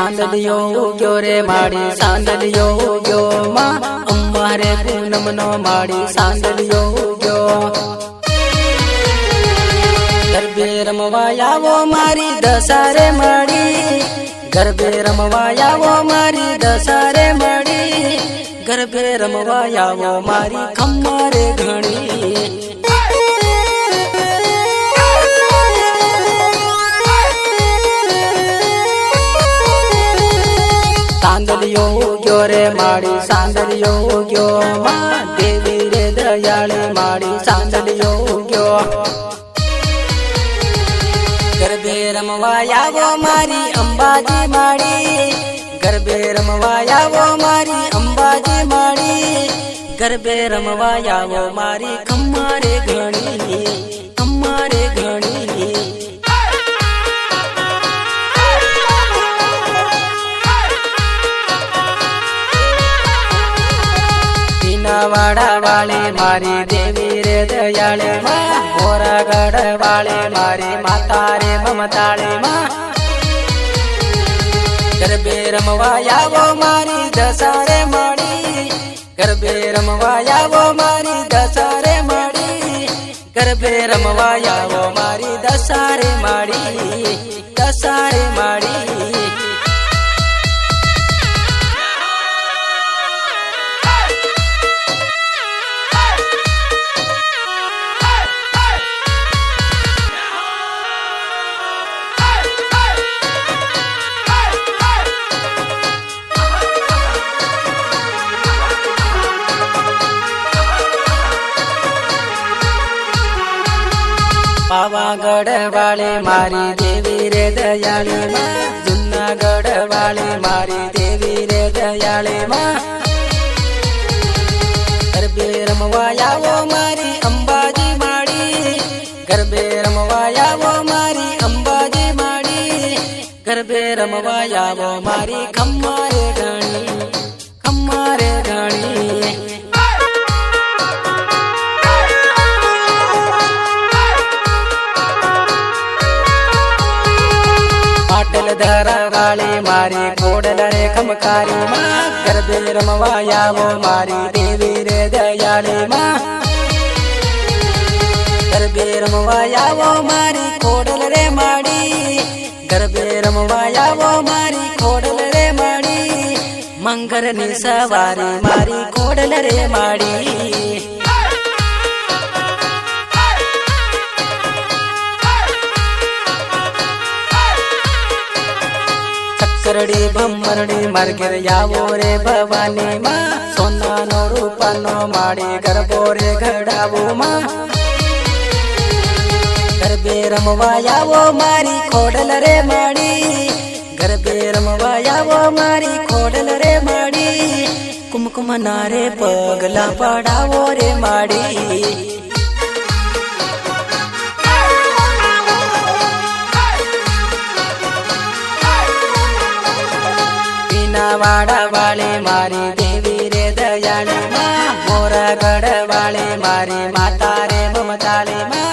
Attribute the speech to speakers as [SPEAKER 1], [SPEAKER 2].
[SPEAKER 1] सांदलियो उग्यो रे माड़ी सांदलियो उग्यो माँ अम्बारे पूनम नो माड़ी सांदलियो उग्यो। गरबे रमवाया वो मारी दसारे माड़ी गरबे रमवाया वो मारी दसारे माड़ी गरबे रमवाया वो मारी खम्मारे घणी। सांदलियो उग्यो रे माड़ी सांदलियो उग्यो माँ देवी रे दयाली माड़ी सांदलियो उग्यो। गरबे रमवाया वो मारी अंबाजी माड़ी गरबे रमवाया वो मारी अंबाजी माड़ी गरबे रमवाया वो मारी खम्मारे घणी खम्मारे घणी। वाड़ा वाले मारी देवी रे दयाले माँ मोरागढ़ वाले मारी माता रे ममताले माँ। गरबे रमवाया वो मारी दसारे माड़ी गरबे रमवाया वो मारी दसारे माड़ी गरबे रमवाया वो मारी दसारे माड़ी दसारे माड़ी। पावागढ़ वाले मारी देवी रे दयाली माँ जूनागढ़ वाले मारी देवी रे दयाली माँ। गरबे रमवाया वो मारी अंबाजी माड़ी गरबे रमवाया वो मारी अंबाजी माड़ी गरबे रमवाया वो मारी खम्मारे घणी खम्मारे घणी। पाटल धरा वाले मारी कोडल रे खमकारी माँ गरबे रमवाया वो मारी देवी रे दयाली माँ। गरबे रमवाया वो मारी कोडल रे माड़ी गरबे रमवाया वो मारी कोडल रे माड़ी मंगर नि सवारी मारी कोडल रे माड़ी। करड़ी भमरड़ी मरगिर यावो रे भवानी माँ सोना नो रूपा नो माड़ी गरबो रे घड़ावो माँ। गरबे रमवाया वो मारी खोडल रे माड़ी गरबे रमवाया वो मारी खोडल रे माड़ी कुमकुम नारे पगला पड़ावो रे माड़ी। वाड़ा वाले मारी देवी रे दयाली माँ मोरागढ़ वाले मारी माता रे ममताले माँ।